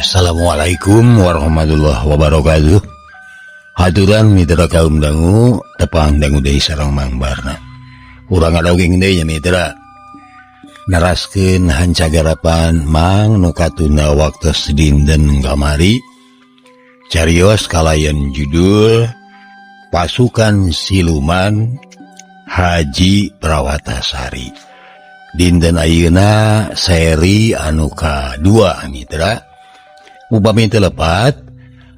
Assalamualaikum warahmatullahi wabarakatuh. Haturan mitra kaum dangu tepang dangu deui sareng Mang Barna. Urang ngadogeng deui nya mitra. Naraskeun hancagarapan Mang nu katuna waktos dinten kamari. Carios kalayan judul Pasukan Siluman Haji Prawatasari. Dinten ayeuna seri anu ka-2 mitra. Upami telepat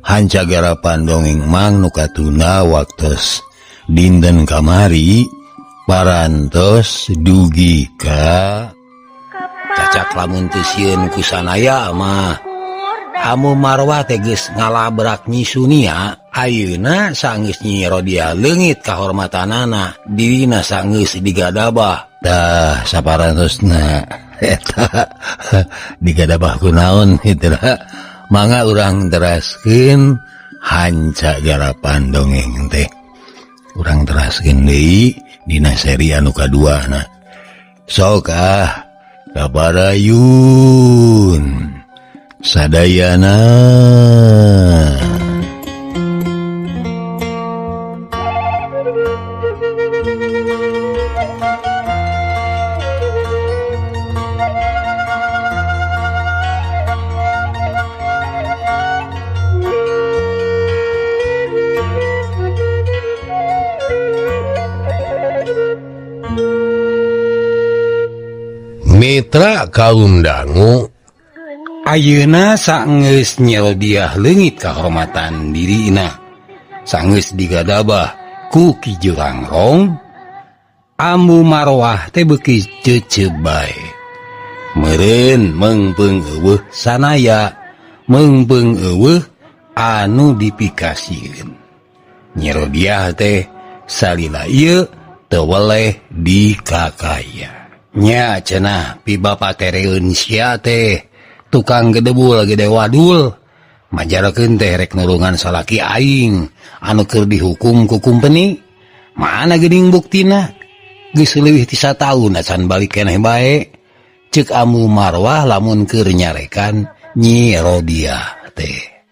hancagarapan dongeng Mang nu katuna waktos dinten kamari parantos dugi ka cacak lamun teu sieun ku sanaya mah amu marwah teh geus ngalabrak nyisunia ayeuna saenggeus Nyi Rodia leungit kahormatanana dirina saenggeus digadabah tah saparantosna eta digadabah kunaon mitra. Mangga urang teraskeun hancagarapan dongeng teh. Urang teraskeun deui dina seri anu ka-2 na. Sok kabarayun sadayana. Mitra kaum dangu Ayeuna saenggeus Nyi Rodia leungit kahormatan dirina saenggeus digadabah ku Ki Jurangrong amu marwah teh beuki ceuceub bae meureun meungpeung eueuh sanaya meungpeung eueuh anu dipikasieun Nyi Rodia teh salila ieu teu weleh dikakaya. Nya cenah pi bapa tereun sia teh tukang gedebul gede wadul majarakeun teh rek nulungan salaki aing anu keur dihukum ku kumpeni mana geuning buktina geus leuwih ti 1 taun acan balik keneh bae ceuk amu marwah lamun keur nyarekan Nyi Rodia teh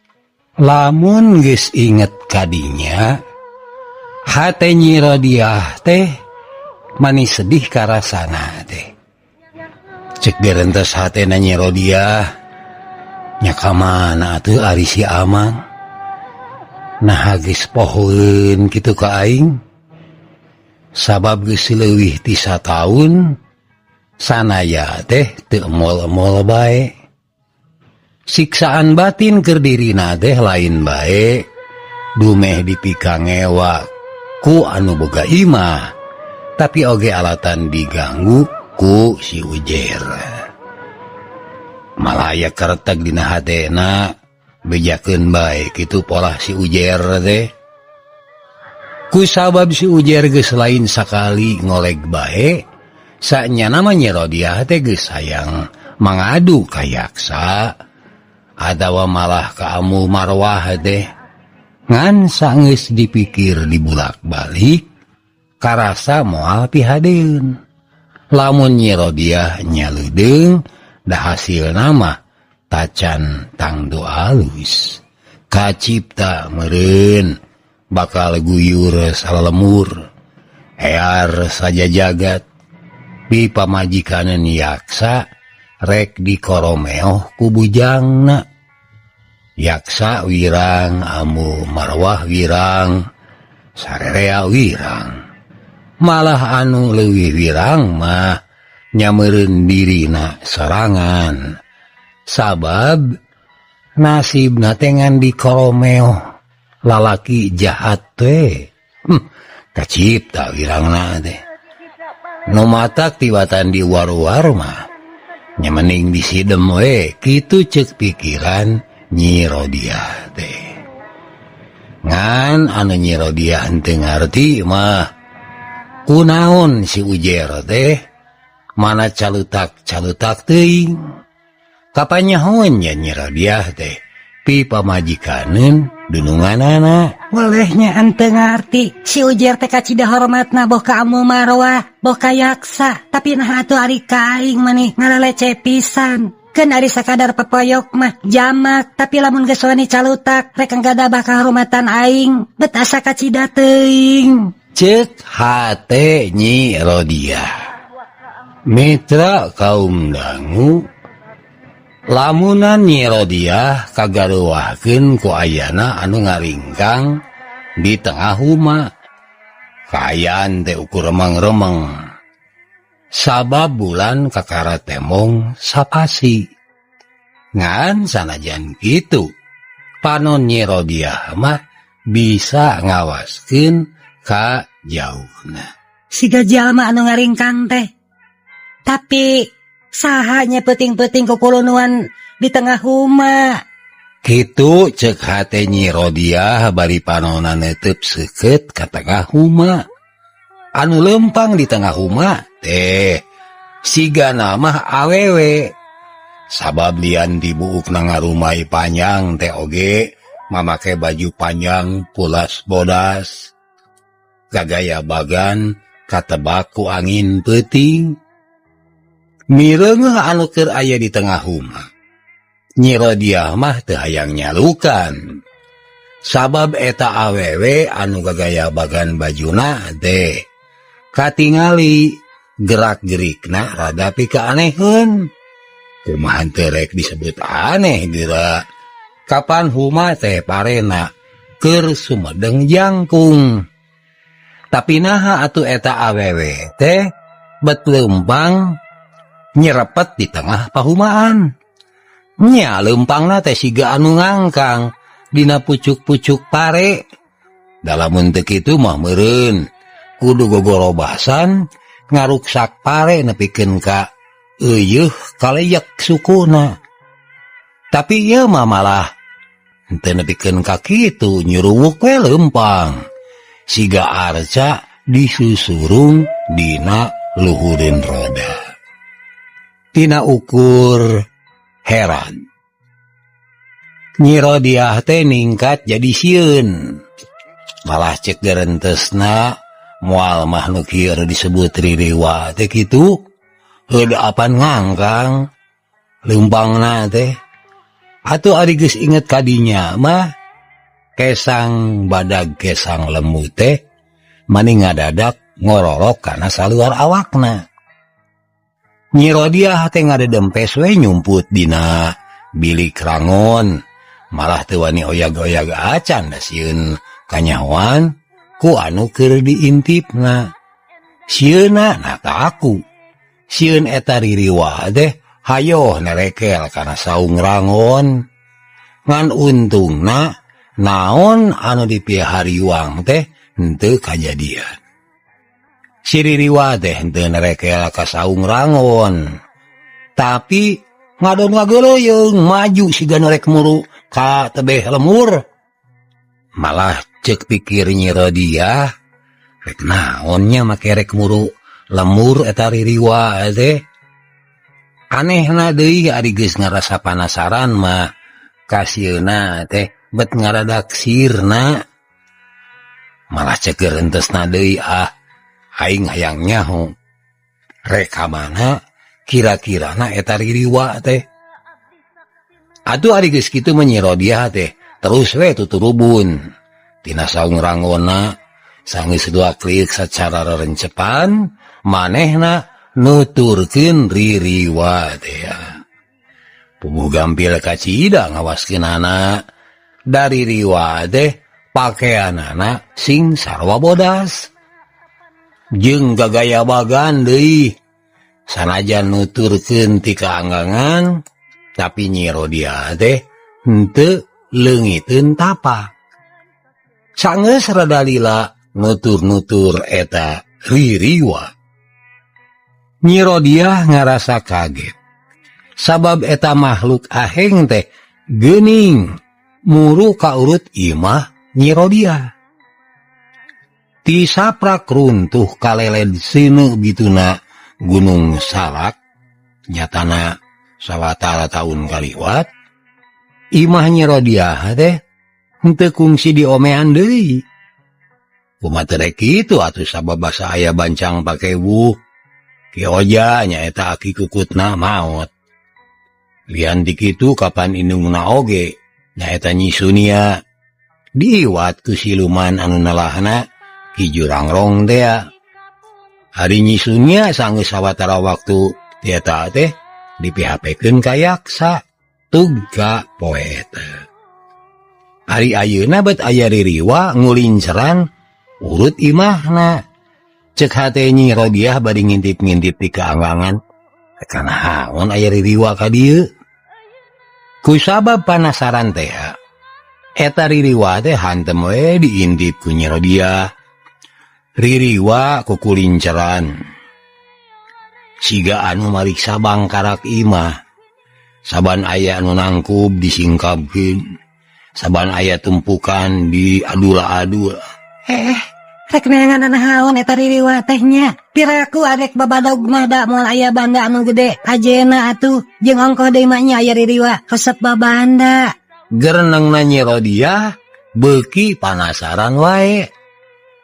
lamun geus inget kadinya hate Nyi Rodia teh manis sedih karasana teh cek gerentes hatena Nyi Rodia nya kamana atuh ari si Amang nah geus pohoeun kitu ka aing sabab geus leuwih ti 1 taun sanaya teh teu emol-emol bae siksaan batin keur dirina teh lain bae dumeh dipikangewa ku anu boga imah tapi oge alatan diganggu ku si Ujer malaya kereteg dina hatena bejakeun bae kitu pola si Ujer teh ku sabab si Ujer geus lain sakali ngoleg bae sanya nama Nyi Rodia teh geus hayang mangadu ka yaksa atawa malah ka amu marwah teh ngan saenggeus dipikir dibulak-balik karasa moal pihadeun lamun Nyi Rodia nyaleudeng da hasil nama tacan tangdo alus kacipta meureun bakal guyur salemur ear saja jagat pi pamajikaneun yaksa rek dikoromeoh ku bujangna yaksa wirang amu marwah wirang sarerea wirang malah anu leuwih wirang mah nyameureun dirina sorangan sabab nasibna teh ngan dikoromeo lalaki jahat teh kacipta wirangna teh nu matak tiwatan di war-war mah nya mending disidem we kitu ceuk pikiran Nyi Rodia teh ngan anu Nyi Rodia henteu ngarti mah kunaon si Ujer teh mana calutak teuing kapanyahoan nya Nyi Rodia teh pi pamajikaneun dununganana Walehnya ente ngarti si Ujer teh kacida hormatna boh ka amu marwah boh ka yaksa tapi nah atuh ari kaing maneh ngalalece pisan Kan ari sakadar pepoyok mah jamak, tapi lamun geus wani calutak rek nggadabah kahormatan aing, bet asa kacida teuing. Cek hate Nyi Rodiah. Mitra kaum dangu, lamunan Nyi Rodiah kagaruwahkeun ku ayana anu ngaringkang di tengah huma. Kaayaan teh ukur remeng-remeng. Sabab bulan kakara temong sapasi. Ngan sanajan kitu, panon Nyi Rodiah mah bisa ngawaskeun ka jauhna. Siga jalma anu ngaringkang teh. Tapi sahanya penting-penting kukulunuan di tengah huma. Kitu cek hate Nyi Rodiah bari panonan netep seukeut ka tengah huma. Anu lempang di tengah huma teh siga namah awewe. Sabab lian dibuuk nangarumai panjang teh oge mamake baju panjang pulas bodas. Gagaya bagan katebak ku angin peuting. Mireungeuh anu keur aya di tengah huma. Nyi Rodiah mah teu hayang nyalukan. Sabab eta awewe anu gagaya bagan bajuna teh katingali gerak-gerikna rada pikaanehkeun. Kumaha teu rek disebut aneh geura. Kapan huma teh parena keur sumedeng jangkung. Tapi naha atuh eta awewe teh bet leumpang nyerepet di tengah pahumaan. Nya leumpangna teh siga anu ngangkang dina pucuk-pucuk pare. Dalamun teu kitu mah meureun kudu gogorobasan ngaruksak pare nepikeun ka euyeuh kaleyek sukuna. Tapi ieu mah malah henteu nepikeun ka kitu, nyuruwuk we leumpang. Siga arca disusurung dina luhureun roda. Tina ukur heran. Nyi Rodiah teh ningkat jadi sieun. Malah cek gerentesna moal makhluk kieu disebut ririwa teh kitu. Heudapan ngangkang leumpangna teh. Atuh ari geus inget kadinya mah kesang badag kesang lemu teh mani ngadadak ngororok kana saluar awakna. Nyi Rodiah teh ngadedempes we nyumput dina bilik rangon. Malah teu wani oyag-oyag acan da sieun kanyawan ku anu keur diintipna. Sieunna nataku. Sieun eta ririwa teh hayoh nerekel kana saung rangon. Ngan untungna naon anu dipihariwang teh henteu kajadian. Si ririwa teh henteu nerekel ka saung rangon. Tapi ngadon ngageuleung maju siga norek muru ka tebeh lemur. Malah cek pikir Nyi Rodiah, rek naonnya make rek muru lemur eta ririwa teh. Anehna deui ari geus ngarasa panasaran mah kasieuna teh bet ngaradak sirna. Malah cek geurentesna deui aing hayang nyaho. Rek ka mana kira-kirana eta ririwa teh. Atuh ari geus kitu mah Nyi Rodiah teh terus we tuturubun. Tina saung rangona sanggeus dua klik sacara rerencepan manehna nuturkeun ririwa teh. Puguh gampil kacida ngawaskeunana. Dari riwa teh pakaianana sing sarwa bodas. Jeung gagaya bagan deui. Sanajan nuturkeun ti kaanggangan, tapi Nyi Rodiah teh henteu leungiteun tapak. Sanggeus rada lila nutur-nutur eta ririwa. Nyi Rodiah ngarasa kaget. Sabab eta makhluk aheng teh geuning muru ka urut imah Nyi Rodiah. Ti saprak runtuh kaleled seuneu bituna Gunung Salak, nyatana sawatara taun kaliwat. Imah Nyi Rodiah teh henteu kungsi diomean deui. Kumaha teu rek kitu atuh sababasa aya bancang pake wuh. Ki oja nyaeta aki kukutna maot. Lian dikitu kapan indungna oge nyaeta Nyi Sunia diiwat ku siluman anu nalahna Ki Jurangrong teh. Hari Nyi Sunia sanggeus sawatara waktu tieta teh diphpkeun ka yaksa tuga poet. Hari ayeuna bet aya ririwa ngulinceran urut imahna. Cek hate Nyi Rodiah bari ngintip-ngintip di kaangangan. Kana naon aya ririwa ka dieu? Kusabab panasaran teh. Eta ririwa teh hantem we diintip ku Nyi Rodiah. Ririwa kukulinceran. Siga anu mariksa bangkarak imah. Saban aya anu nangkub disingkapkeun. Saban aya tumpukan di adula-adula. Rek neangan nahaon eta ririwa tehnya. Piraku adek babadog mada moal aya banda anu gede ajena atuh jeung ongkoh deui mah nya aya ririwa resep babanda. Gerenengna Nyi Rodiah beuki panasaran wae.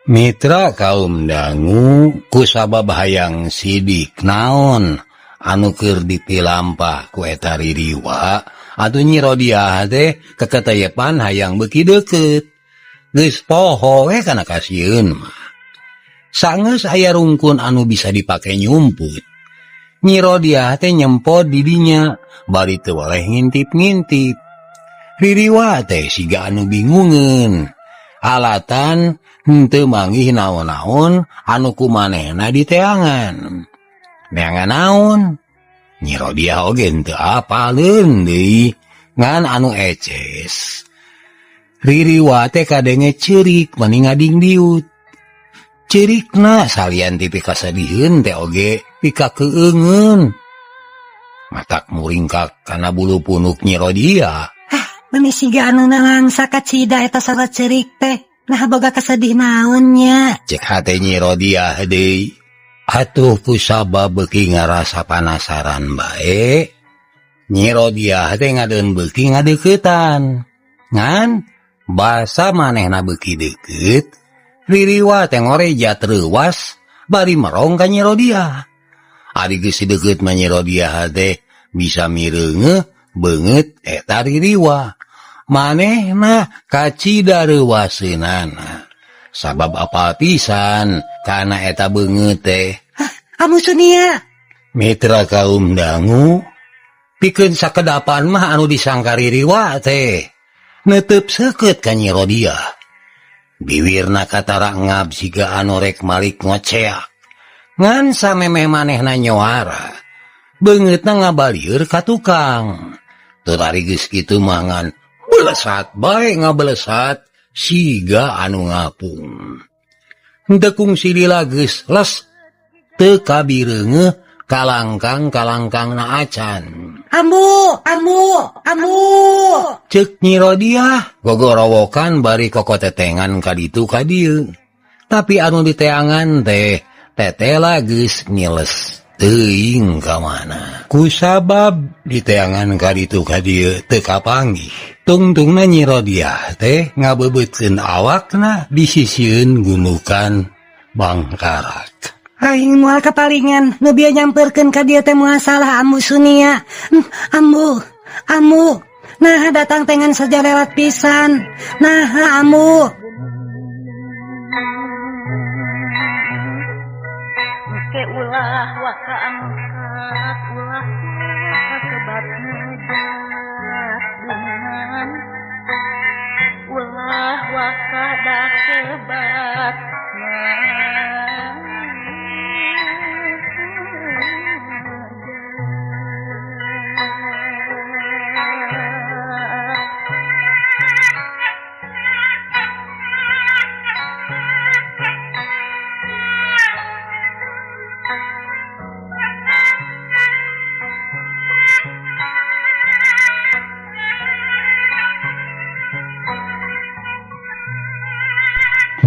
Mitra kaum dangu kusabab hayang sidik naon anu keur dipilampah ku eta ririwa atuh Nyi Rodiah teh keketayepan hayang beuki deukeut. Geus poho we kana kasieun mah. Saenggeus aya rungkun anu bisa dipake nyumput. Nyi Rodiah teh nyempot di dinya bari teu waleh ngintip-ngintip. Ririwa teh siga anu bingungeun. Alatan henteu manggih naon-naon anu kumanehna diteangan. Neangan naon? Nyi Rodiah oge henteu apaleun deui ngan anu eces. Ririwa teh kadenge ceurik mani ngading diut. Ceurikna salian ti pika sadiheun teh oge pika keueungeun. Matak muringkak kana bulu punuk Nyi Rodiah. Meni siga anu nangsa kacida eta sarat ceurik teh. Nah boga kasedih naon nya. Cek hate Nyi Rodiah deui. Atuh kusabab beuki ngarasa panasaran bae. Nyi Rodiah teh ngadeun beuki ngadeuketan. Ngan basa manehna beuki deukeut, ririwa teh ngoreja treuwas bari merong ka Nyi Rodiah. Ari geus deukeut mah Nyi Rodiah teh bisa mireungeuh beungeut eta ririwa. Manehna kacida reuwaseunana. Sabab apa pisan kana eta beungeut teh. Amu Sunia. Mitra kaum dangu, pikeun sakedapan mah anu disangka ririwa teh netep seukeut ka Nyi Rodiah. Biwirna katara ngab siga anu rek malik ngoceak. Ngan samemeh manehna nyoara. Beungeutna ngabalieur ka tukang. Teu ari geus kitu mah ngan belesat bae ngabelesat siga anu ngapung. Henteu kungsi lila geus les teu kabireungeuh kalangkang-kalangkangna acan. Amu. Ceuk Nyi Rodiah gogorowokan bari kokotetengan ka ditu ka dieu. Tapi anu diteangan teh tetela geus ngiles teuing ka mana. Kusabab diteangan ka ditu ka dieu teu kapanggih. Tungtungna Nyi Rodiah teh ngabeubeutkeun awakna disisieun gunukan Bangkarak. Aing moal kapalingan nu bieu nyampeurkeun ka dieu teh moal salah Amu Sunia. Amu. Nah datang tengan saja lewat pisan. Nah Amu. Ke ulah waka angkat ulah kebat ngejat dengan ulah waka dak kebat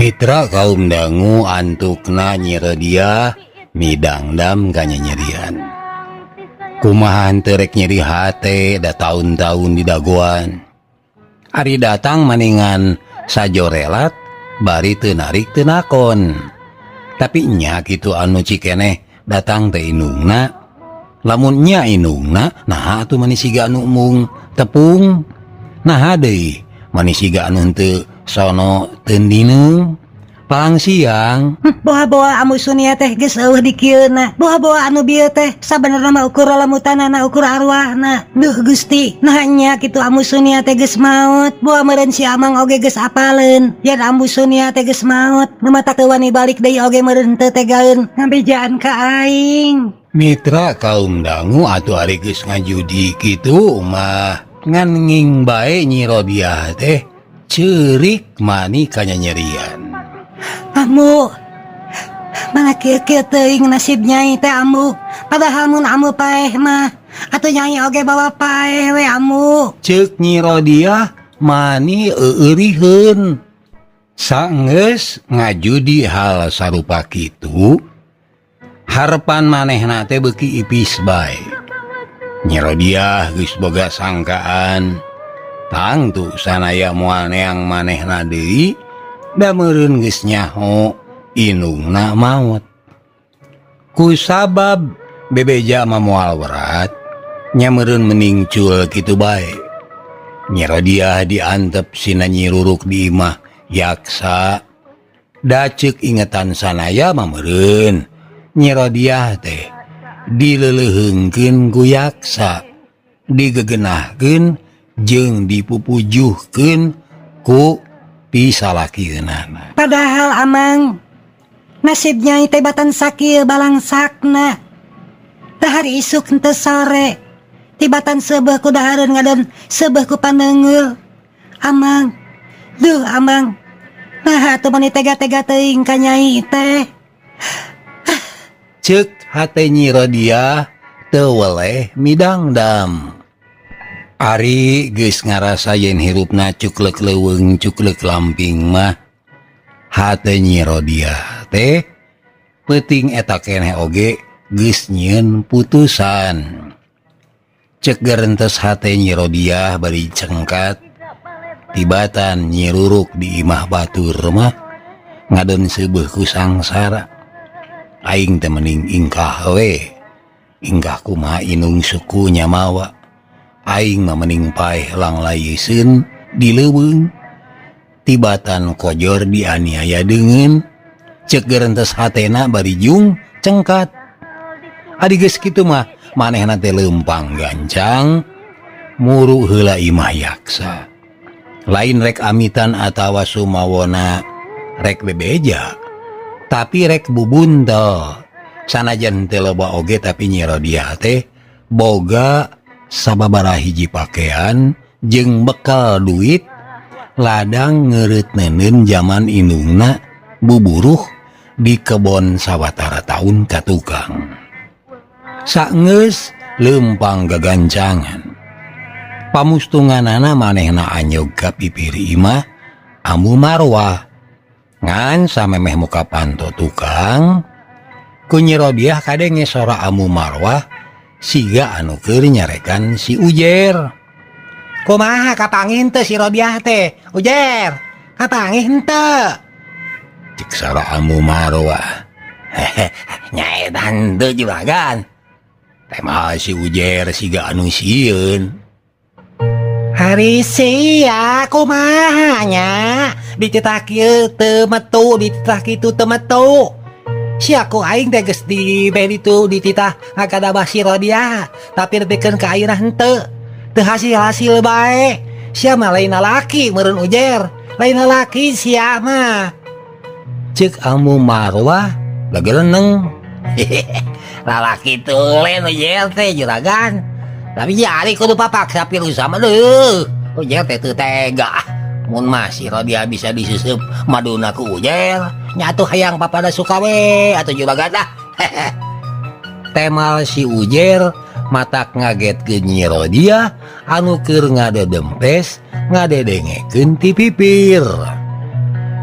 Mitra kaum dangu antukna Nyi Rodiah midangdam ka nyerian. Kumaha teu rek nyeri hate da taun-taun di dagoan. Ari datang maningan sajorelat bari teu narik teu nakon. Tapi nya kitu anu cikeneh datang teh indungna lamunnya inungna nah atuh manis siga anu mung tepung nah deui manis siga anu teu sono tendinu palang siang. Boha-boha amu sunia teh geus eueuh dikieuna. Boha-boha anu bieu teh sabenerna mah ukur lamutanana ukur arwahna. Duh Gusti, nah nya kitu amu sunia teh geus maot. Boha meureun si Amang oge geus apaleun. Yen amu sunia teh geus maot, nu mah tak wani balik deui oge meureun teu tegaeun ngabejaan ka aing. Mitra kaum dangu atuh ari geus ngajudi kitu mah ngan nging bae Nyi Rodiah teh ceurik mani kanyanyerian. Amu mana kieu-kieu teuing nasib Nyai teh amu. Padahal mun amu paeh mah atuh Nyai oge bawa paeh we amu. Ceuk Nyi Rodiah mani euriheun. Saenggeus ngajudi hal sarupa kitu, harepan manehna teh beuki ipis bae. Nyi Rodiah geus boga sangkaan tangtu sanaya moal neang manehna deui da meureun geus nyaho inungna maot. Kusabab bebeja mah moal berat nya meureun mending cul kitu bae. Nyi Rodiah diantep sina Nyi Ruruk di imah yaksa da ceuk ingetan sanaya mah meureun Nyi Rodiah teh dileuleheungkeun ku yaksa, digegenahkeun jeung dipupujuhkeun ku pisalakieunana. Padahal Amang nasib Nyai teh batan sakieu balangsakna. Dahar isuk henteu sore tibatan seubeuh ku dahareun ngadan seubeuh ku paneungeul. Amang, duh Amang, nah atuh mani tega-tega teuing ka Nyai teh. Ceuk hate Nyi Rodiah teu weleh midangdam. Ari geus ngarasa yen hirupna cuklek leuweung cuklek lamping mah hate Nyi Rodiah teh peuting eta keneh oge geus nyieun putusan. Ceuk garentes hate Nyi Rodiah bari cengkat tibatan Nyi Ruruk di imah batur mah ngadon seubeuh ku sangsara. Aing teh mending ingkah we, ingkah kumaha inung suku Nyamawa. Aing mah mending paeh langlayeuskeun di leuweung tibatan kojor dianiaya deungeun. Ceuk garentes hatena bari jung cengkat. Adi geus kitu mah manehna teh leumpang gancang muru heula imah yaksa. Lain rek amitan atawa sumawona rek bebeja, tapi rek bubuntel. Sanajan teu loba oge tapi Nyi Rodiah teh boga sababaraha hiji pakean jeung bekal duit ladang ngeureutneun zaman indungna buburuh di kebon sawatara taun ka tukang. Saenggeus leumpang gagancangan. Pamustunganana manehna anyog ka pipiri imah Amu Marwah. Ngan samemeh muka panto tukang ku Nyi Rodiah kadenge sora Amu Marwah siga anu keur nyarekan si Ujer. Kumaha kapangih henteu si Rodiah teh? Ujer, kapangih henteu? Cik sora Amu Marwah. Nyaedan teu juragan. Tema si Ujer siga anu sieun. Hari sia kumaha nya? Dititah kieu teu metu, dititah kitu teu metu. Si aku aing teh geus diberi tu dititah ngakadabah si Rodiah, tapi nepikeun ka ayeuna henteu. Teu hasil-hasil bae. Sia mah lain lalaki meureun Ujer, lain lalaki sia mah. Ceuk Amu Marwah legeleneng. Lalaki teulen Ujer teh juragan. Tapi jadi kudu papaksa pilu sama deuh. Ujer teh teu tega. Mun mah si Rodiah bisa disuseup maduna ku Ujer, nyatu hayang papada suka we atuh juragan dah. Temal si Ujer matak ngagetkeun Nyi Rodiah anu keur ngadedempes ngadedengekeun ti pipir.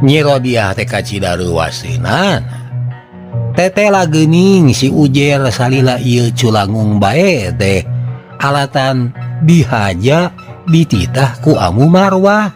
Nyi Rodiah teh kacidaruwaseunana. Tetela geuning si Ujer salila ieu culangung bae teh alatan dihaja dititah ku Amu Marwah.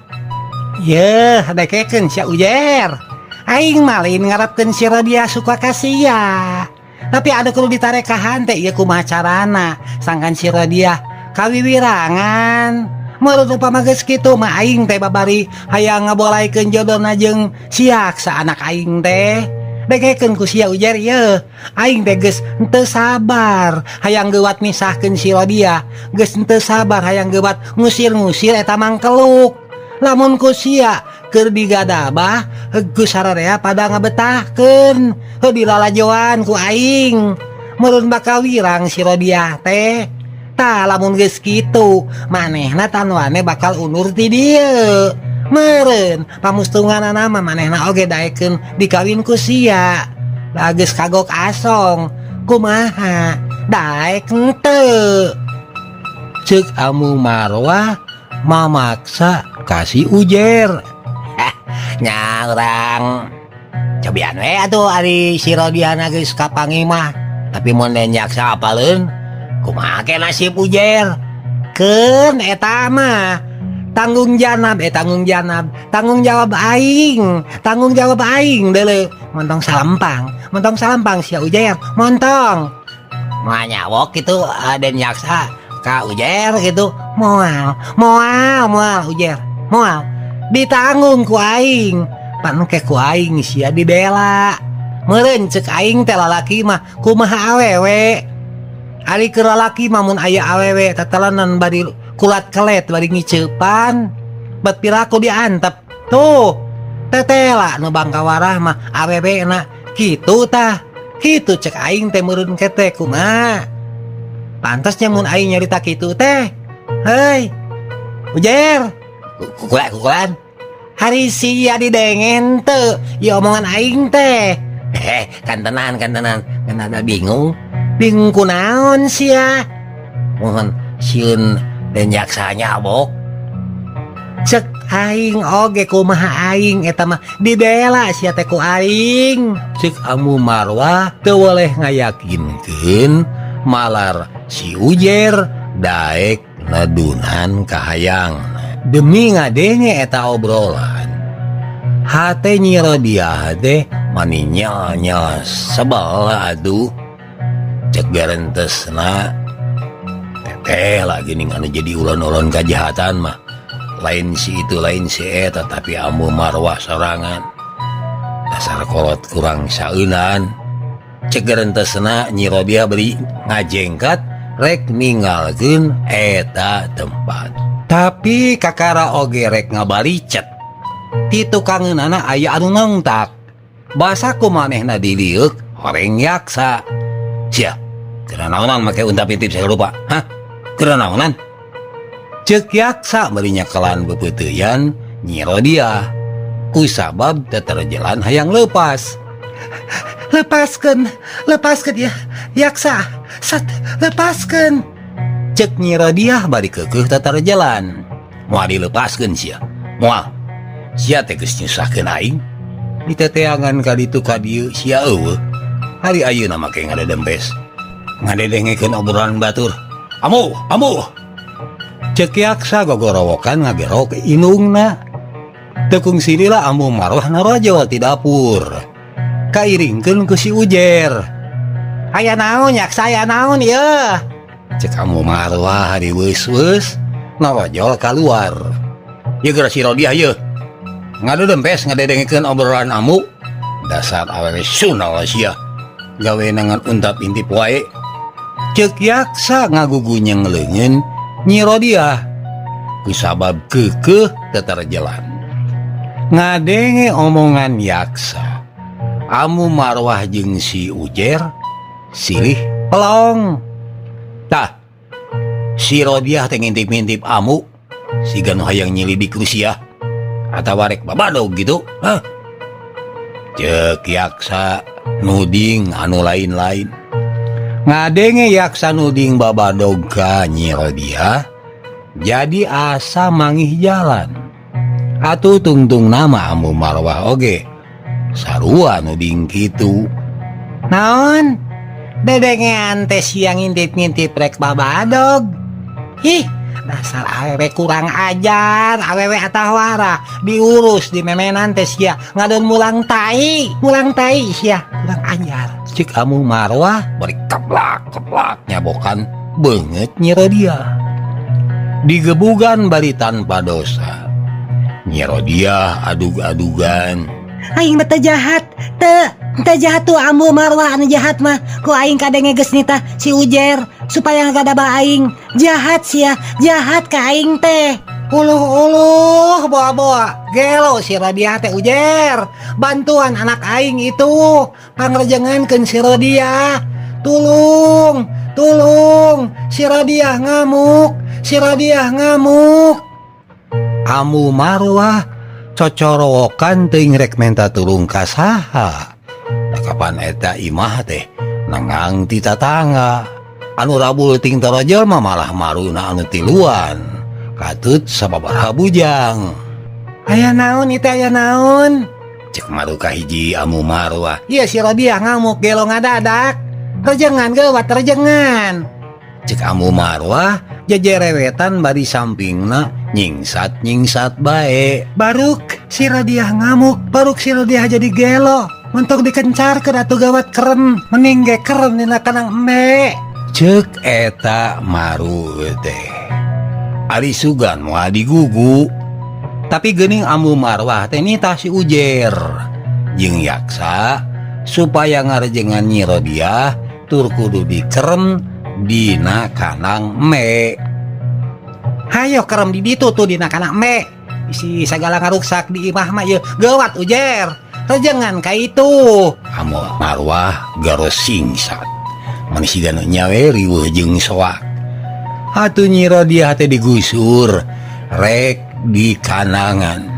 Yeuh, dekekeun sia Ujer. Aing malin ngarepkeun si Rodiah suka ka sia. Tapi ada kudu ditarekahan teh ieu kumaha carana sangkan si Rodia kawiwirangan. Menurut upama geus kitu mah aing teh babari hayang ngabolaikeun jodona jeung si Yaksa anak aing teh. Degekeun ku sia ujar ieu. Aing teh geus henteu sabar hayang geuwat misahkeun si Rodia. Geus henteu sabar hayang geuwat ngusir-ngusir eta mangkeluk. Lamun ku sia keur digadabah heuh sararea pada ngabetahkeun heuh dilalajoan ku aing meureun bakal wirang si Rodia teh. Tah lamun geus kitu manehna tanuane bakal undur ti dieu. Meureun pamustunganana mah manehna oge daekeun dikawin ku sia. Da geus kagok asong kumaha daek henteu. Ceuk Amu Marwah mamaksa kasih ujer. Nya urang cobian we atuh ari si Rodiana geus kapangi mah. Tapi mun den Yaksa apaleun kumaha ke nasib ujer. Keun eta mah tanggung jawab tanggung jawab aing deuleu. Montong salampang sia ujer montong moal nyawok kitu den Yaksa ka ujer gitu. Moal ujer moal ditanggung ku aing panke ku aing sia dibela. Meureun ceuk aing teh lalaki mah kumaha awewe ari keur lalaki mah mun aya awewe tatelanan bari kulat kelet bari ngiceupan bet piraku diantep tuh tetela nu bangkawarah mah awewena kitu tah kitu ceuk aing teh meureun kete kumaha pantasnya mun aing nyarita kitu teh. Hei ujer kukulan hari sia didengen teu ieu omongan aing teh. Kan tenan ada bingung kunaon sia. Mohon sieun den Yaksa nyabok ceuk aing oge kumaha aing eta mah dibela sia teh ku aing. Ceuk Amu Marwah teu woleh ngayakinkeun malar si ujer daek nadunan kahayangna. Demi ngadenge eta obrolan hate Nyi Rodia teh maninya sebel aduh. Cek garentesna teteh lagi ning anu jadi ulon-ulon kajahatan mah lain si itu lain si eta tapi Amu Marwah sorangan dasar kolot kurang saeunan. Cek garentesna Nyi Rodia beri ngajengkat rek ninggalkeun eta tempat. Tapi kakara oge rek ngabaricet ti tukangeunana aya anu nongtak. Basa ku manehna diliuk horeng Yaksa. Sia keur naonan make untap intip saya lupa. Hah? Keur naonan? Ceuk Yaksa beri nyakelan bepeuteuyan Nyi Rodia kusabab teu terjalan hayang leupas. Lepaskeun ya Yaksa sat lepaskeun. Cek Nyi Rodia bari keukeuh tatar jalan. Moal dilepaskeun sia. Moal. Sia teh geus nyusahkeun aing. Diteteangan ka ditu ka dieu sia eueuh. Hari ayeuna make ngadedempes. Ngadedengekeun obrolan batur. Amu. Cek Yaksa gogorowokan ngagerok inungna. Tekung silila Amu Marwah narojo ti dapur. Kairingkeun ku si ujer. Aya naon Yaksa aya naon ieu? Cek Amu Marwah hari weus-weus narojol kaluar. Ieu geura si Rodia ieu. Ngadedempes ngadedengekeun obrolan Amu. Dasar awewe sunal sia. Gawe nangan untap intip wae. Ceuk Yaksa ngagugunyeng leungeun Nyi Rodia kusabab keukeuh teu terjalan. Ngadenge omongan Yaksa Amu Marwah jeung si ujer silih pelong. Tah, si Rodia teh ngintip-ngintip Amu siga nu hayang nyelidik Rusia atawa rek babadog gitu. Hah? Ceuk Yaksa nuding anu lain-lain. Ngadenge Yaksa nuding babadog ka Nyi Rodia jadi asa mangih jalan. Atuh tungtung nama Amu Marwah oge sarua nuding kitu. Naon? Dedengean teh siang ngintip-ngintip rek babadog. Ih, dasar awewe kurang ajar, awewe atahwara diurus di memenan teh sia ngadon mulang tai sia kurang ajar. Cek Amu Marwah beri keplak nyabokan banget Nyi Rodiah. Digebugan bari tanpa dosa. Nyi Rodiah adug-adugan. Aing mah teu jahat, teu jahat tuh Amu Marwah anu jahat mah. Ku aing kadenge geus nita si Ujer supaya ngagadaba aing. Jahat sia, jahat ka aing teh. Uluh boa-boa, gelo si Rodiah teh Ujer. Bantuan anak aing itu, pangrejengankeun si Rodiah. Tulung, si Rodiah ngamuk, Amu Marwah cocorowokan teuing rek menta tulung ka saha. Kapan eta imah teh nangang ti tatangga. Anu rabul ting tarojol mah malah maruna anu tiluan. Katut sababaraha bujang. Aya naon itu aya naon? Cek maru ka hiji Amu Marwah. Iya si Rodiah ngamuk gelo ngadadak. Rejengan geuwat rejengan. Cek Amu Marwah jajerewetan bari sampingna nyingsat bae. Baruk si Rodiah ngamuk, baruk si Rodiah jadi gelo. Untuk dikencarkeun atuh gawat keren, mending ge keren dina kanang embe. Cek eta maru teh. Ari sugan moal digugu. Tapi geuning Amu Marwah teh nitah si Ujer jeung Yaksa supaya ngarejengan Nyi Rodiah tur kudu dikerem dina kanang me. Hayo kerem di ditu tuh dina kanang me. Isi sagala ngaruksak di imah mah ye gawat Ujer. Rejengan ka itu. Amu Marwah garos singsat. Manis ganu nyawe riweuh jeung soak. Atuh Nyi Rodiah teh digusur rek di kanangan.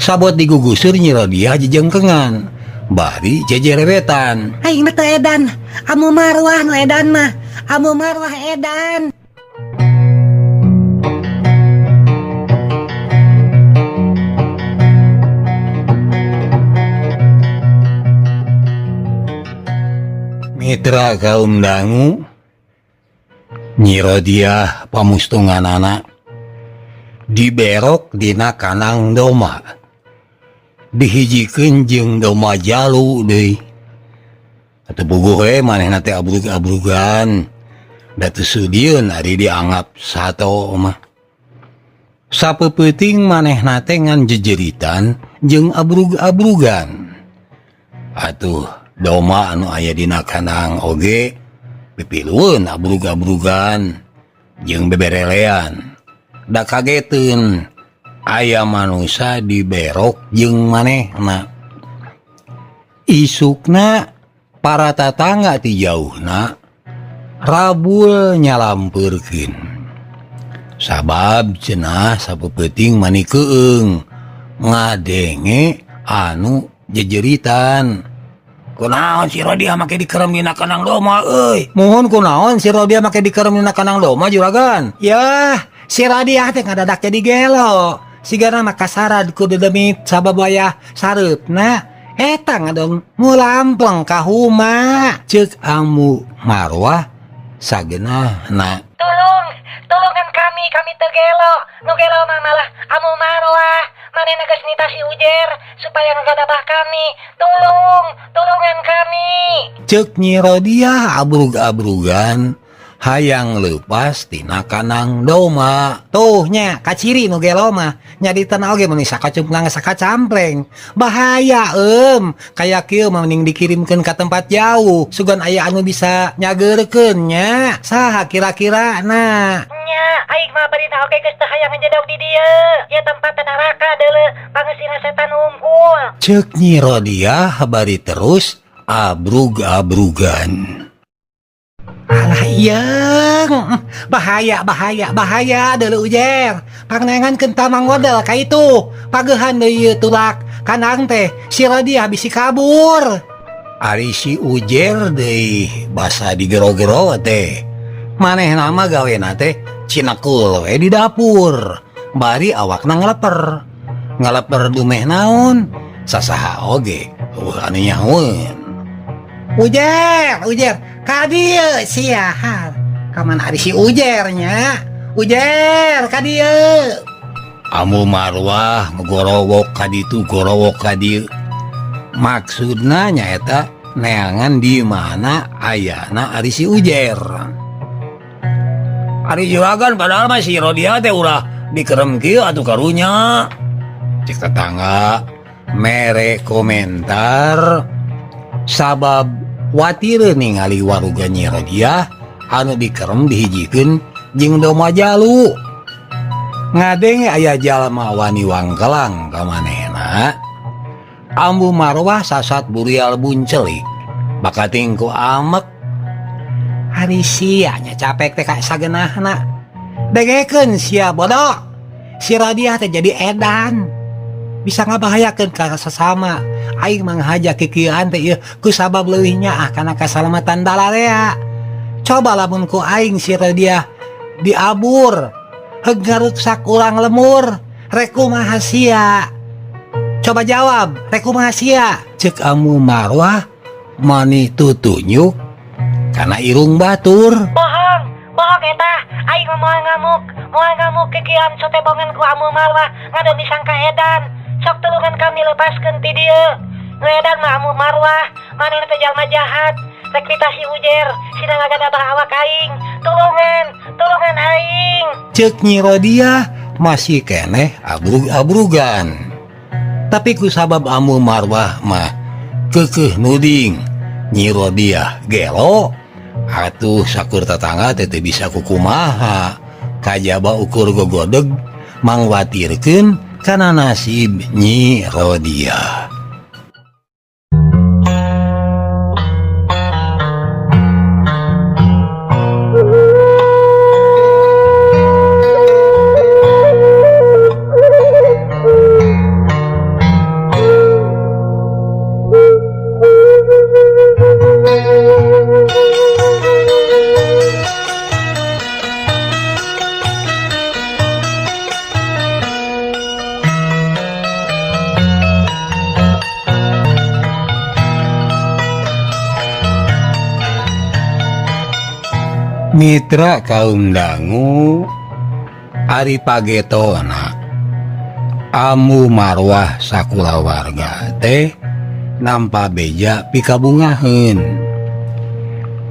Sabot digugusur Nyi Rodiah jejengkengan. Bari jejerewetan. Aing mah teu edan. Amu Marwah nu edan mah. Amu Marwah edan. Mitra kaum dangu, Nyi Rodiah pamustunganana diberok dina kanang doma. Dihijikeun jeung doma jalu deui. Atuh bogoh we manehna teh abrug-abrugan. Da teu sudieun ari dianggap sato mah. Sapeupeting manehna teh ngan jejeritan jeung abrug-abrugan. Atuh doma anu aya dina kanang oge pipilueun abrug-abrugan jeung beberelean. Da kageteun aya manusia diberok jeung manehna. Isukna para tatangga ti jauhna rabul nyalampeurkeun. Sabab cenah sapeupeting manikeung ngadenge anu jejeritan. Kunaon si Rodiah make dikerem dina kanang doma euy. Mohon kunaon si Rodiah make dikerem dina kanang doma juragan? Yah, si Rodiah teh ngadadak jadi gelo. Sigana mah kasarad kudu demit sababaya sareupna. Eta ngadon mulampleng ka huma. Ceuk Amu Marwah sageunahna. Tulungan kami teu gelo. Nu gelo mah malah Amu Marwah. Manehna geus nita si Ujer supaya ngagadabah kami. Tulungan kami. Ceuk Nyi Rodiah abrug-abrugan hayang leupas tina kanang doma. Tuh nya kaciri nu gelo mah nya ditana oge mun sakacumlang sakacampleng. Bahaya kayak kieu mah mending dikirimkeun ka tempat jauh sugan aya anu bisa nyageurkeun nya. Saha kira-kira na? Nya aing mah berita oge geus teu hayang ngejedog di dieu. Ieu tempat neraka deuleu pangeusina setan unggul. Ceuk Nyi Rodiah bari terus abrug-abrugan. Alah ieung, bahaya deuleu Ujer. Pangnengankeun tamang model ka itu. Pageuhan deui tulak kanang teh si Rodiah bisi kabur. Ari si Ujer deui basa digero-gero teh. Manehna mah gawena teh cinekul we di dapur. Bari awakna ngaleper dumeh naon? Sasaha oge anu nyahoeun. Ujer, ka dieu sia. Kamana ari si Ujernya? Ujer, ka dieu. Amu Marwah ngorowok ka ditu, gorowok ka dieu. Maksudna nyaeta neangan di mana ayana ari si Ujer. Ari juragan padahal masih Rodia teh ulah dikerem kieu atuh karunya. Cek tetangga mere komentar sabab watir ningali waruga Nyi Rodia anu dikerem dihijikeun jeung Doma Jalu. Ngadenge aya jalma wani wangkelang ka manehna. Ambu Marwah sasat burial buncelik bakating ku amek. Hari sia nya capek teh ka sageunahna. Degekeun sia bodoh. Si Rodia teh jadi edan. Bisa ngabahayakeun ka sasama. Aing manghaja kikieuan teh ieu ku sabab leuwih nyaah kana kasalamatan dalarea. Coba lamun ku aing si Rodia diabur, heug ngaruksak urang lemur, rek kumaha sia? Coba jawab, rek kumaha sia? Ceuk Ambu Marwah mani tutunyuk kana irung batur. Bohong eta, aing moal ngamuk kikieuan sotebongan ku Ambu Marwah ngadu disangka edan. Sok tulungan kami lepaskeun ti dieu. Nu edan mah Ambu Marwah, manehna teh jalma jahat. Rek pita si Ujer, sina ngagadabah awak aing. Tulungan aing. Ceuk Nyi Rodia masih keneh abrug-abrugan. Tapi ku sabab Ambu Marwah mah keukeuh nuding Nyi Rodia gelo, atuh sakur tetangga teh bisa kukumaha. Kajaba ukur gogodeg mangwatirkeun kana nasib Nyi Rodia. Mitra kaum dangu ari pagetona Ambu Marwah sakulawarga teh nampa beja pikabungaheun.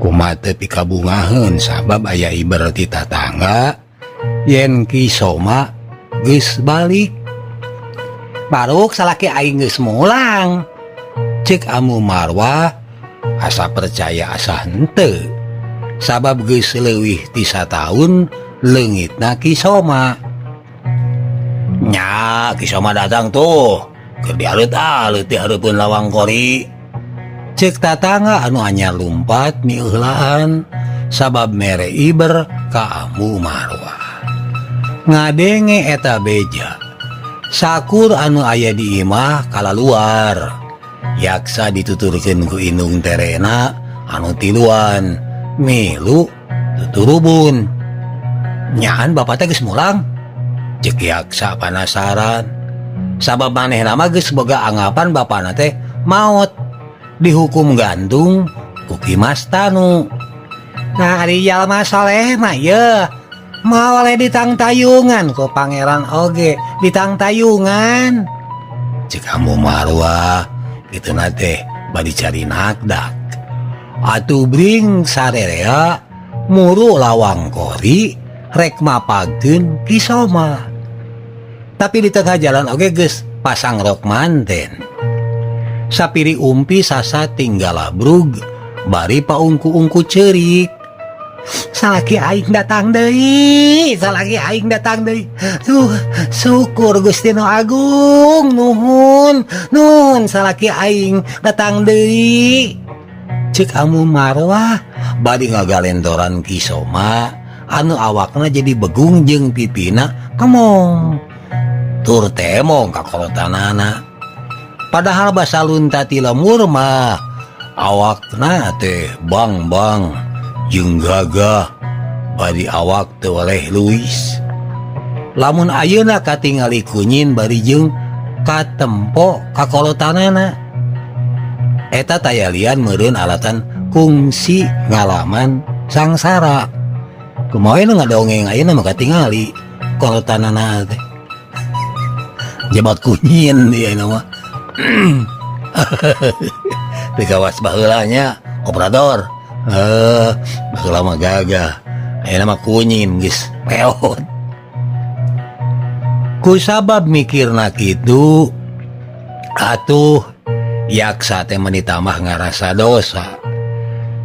Kumaha teu pikabungaheun sabab aya iber ti tatangga yen Ki Soma geus balik. Baruk salaki aing geus mulang. Ceuk Ambu Marwah asa percaya asa henteu. Sabab geus leuwih ti sataun leungitna Ki Soma. Nya Ki Soma datang tuh keur dialut-alut di hareupeun lawang kori. Ceuk tatangga anu anyar lumpat mieulaan sabab mere iber ka Ambu Marwah. Ngadenge eta beja sakur anu aya di imah kalaluar. Yaksa dituturkeun ku indung terena anu tiluan. Milu tuturubun. Nyaan bapak teh geus mulang. Ceuk Yaksa panasaran. Sabab manehna mah geus boga anggapan bapana teh maot dihukum gantung ku Ki Mastanu. Nah ari jalma saleh mah ye mau oleh ditang tayungan ku pangeran oge ditang tayungan. Ceuk Ambu Marwah kitu teh bari cari nakdak. Atuh bring sarerea muru lawang kori rek mapagkeun Ki Soma. Tapi di tengah jalan oge geus pasang rok manten. Sapiri umpi sasa tinggal abrug bari paungku-ungku ceurik. Salaki aing datang deui. Syukur Gusti Nu Agung, nuhun salaki aing datang deui. Ceuk Ambu Marwah bari ngagalentoran Ki Soma anu awakna jadi begung jeung pipina kemong. Tur temong ka kolotanana. Padahal basa lunta ti lemur mah awakna teh bang-bang jeung gagah bari awak teu oleh luis. Lamun ayeuna katingali kunyin bari jeung katempo ka kolotanana. Eta tayalian meureun alatan kungsi ngalaman sangsara. Kumaha nu ngadongeng ayeuna mah katingali kolotanana teh. Jebat kunyin dia mah. Dikawas baheulanya operator. Baheula mah gagah. Ayeuna mah kunyin geus peot. Ku sabab mikirna kitu, atuh yaksa teh menita mah ngarasa dosa.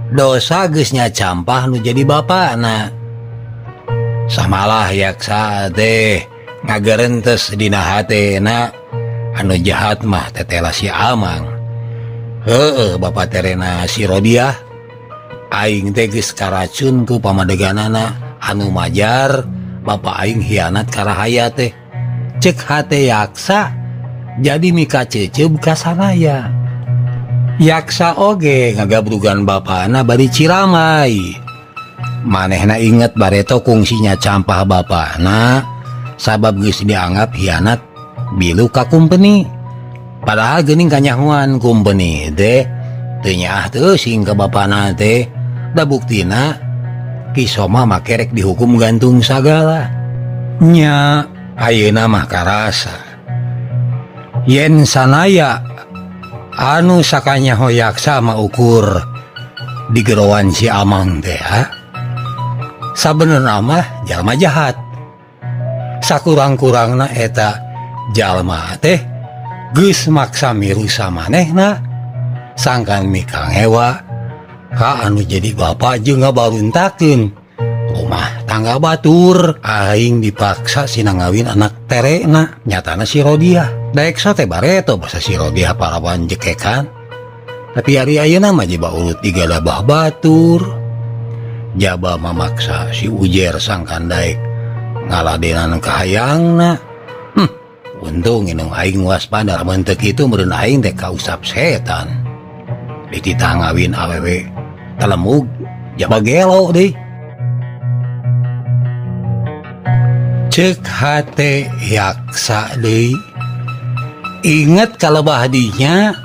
Dosa geus nya campah nu jadi bapana. Samalah yaksa teh ngagerentes dina hatena anu jahat mah tetela si Amang. Bapa terena si Rodiah aing teh geus karacun ku pamadeganana anu majar bapa aing hianat ka rahaya teh. Cek hate yaksa jadi mika cecep ka sanaya. Yaksa oge ngagabrugan bapana bari Ciramai. Manehna inget bareto kungsinya campah bapana sabab geus dianggap hianat bilu ka kumpeni. Padahal geuning kanyahuan kumpeni teh teu nyaah teuing ka bapana teh. Da buktina Kisoma make rek dihukum gantung sagala. Nya ayeuna mah karasa yen sanaya anu sakanya hoyaksa mah ukur digerowan si Amang teh sabenerna mah jalma jahat. Sakurang-kurangna eta jalma teh geus maksa miru samanehna sangkan mikang hewa ka anu jadi bapa jeung ngabaruntakeun rumah tangga batur. Aing dipaksa sina ngawin anak terena nyatana si Rodiah. Daek so teh bareto basa si Rodiah parawan jekekan. Tapi hari ayeuna mah jiba urut digadabah batur. Jaba mamaksa si Ujer sangkan daek ngaladenan kahayangna. Untung inung aing waspada mun teu kitu meureun aing teh kausap setan. Dititah ngawin awewe telemug jaba gelo deui. Cek hate yaksa deui. Inget kalebah dinya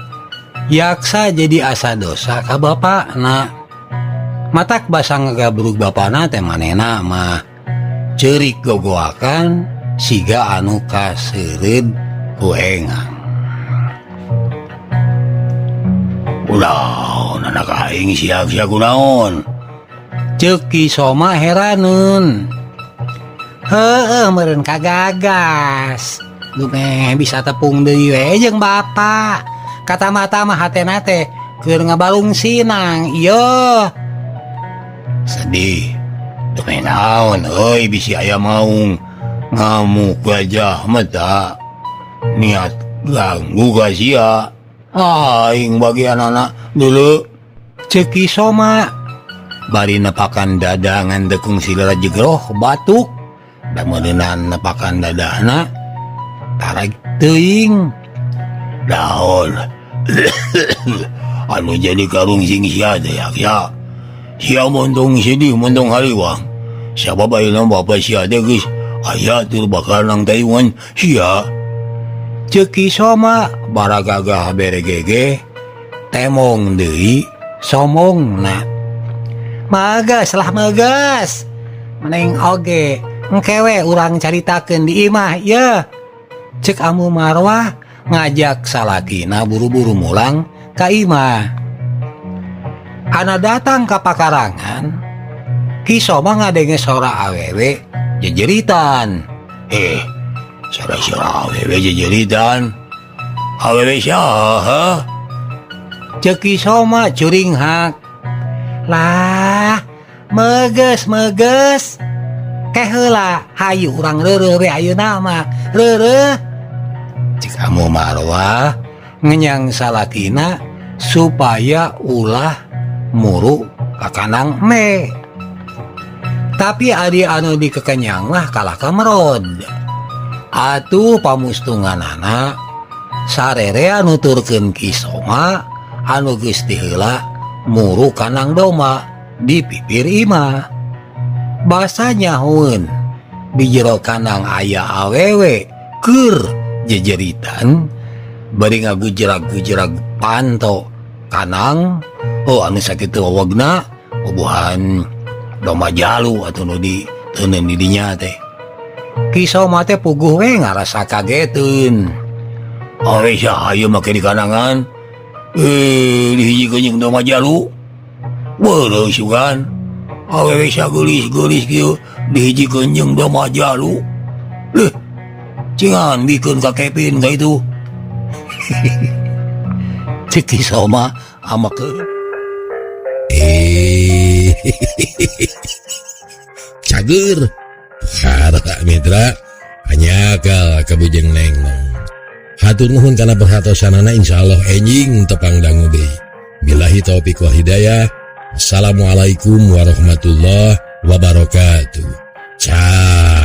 yaksa jadi asa dosa ka bapana. Matak basa ngagabrug bapana teh manehna mah ceurik gogoakan siga anu kaseureud ku engang. Ulah anak aing sia-sia kunaon? Ceuk Kisoma heraneun. Meureun kagagas. Lumeh bisa tepung deui we jeung bapa. Kata mata mah hatena teh keur ngabalung sinang. Ieu. Sedih. Lumeh naon euy bisi aya maung ngamuk gajah mata. Niat ganggu ka sia. Aing bagian anak dulu. Ceuk Kisoma bari nepakan dada ngan dekung silera jegroh batuk. Da meuneunan nepakan dadana tarag teuing. Daon. Anu jadi karung sing sia teh ya. Sia montong sedih montong hariwang. Sabab ayeuna bapa sia teh geus aya tur bakal nang Taiwan sia. Ceuk Kisoma bara gagah bere gege temong deui somongna. Magas lah magas. Meneng oge engkewe urang caritakeun di imah ya. Cek Amu Marwah ngajak salakina buru-buru mulang ka imah. Ana datang ka pakarangan, Kisoma ngadenge sora awewe jejeritan. Sora awewe jejeritan? Awewe saha? Ceuk Kisoma curing hak. Lah, meges. Keh heula hayu urang reureuh we ayeuna mah. Reureuh. Cik Amu Marwah ngenyang salakina supaya ulah muru ka kanang me. Tapi adi anu dikekenyang lah kalah kamerod. Atuh pamustunganana sarere nuturkeun Kisoma anu geus tiheula muru kanang doma di pipir imah. Basa nyahoeun di jero kanang aya awewe keur jejeritan bari ngagujrag-gujrag panto kanang anu sakitu wawagna ubuhan doma jalu atuh nu diteuneun di dinya teh. Kisoma teh puguh we ngarasa kageteun. Awe saha ieu make di kanangan? Dihiji kenyeng doma jalu. Bener sugan. Awewe sagelis-gelis kieu dihiji kenyeng doma jalu. Leh, cingan bikin ka Kevin ka itu. Ceki sama ama ke. Cager. Harta mitra. Hanya kal kabujeng neng. Hatur nuhun kana perhatosanana insyaallah enjing tepang dangu deui. Billahi taufik wal hidayah. Assalamualaikum warahmatullahi wabarakatuh. Ciao.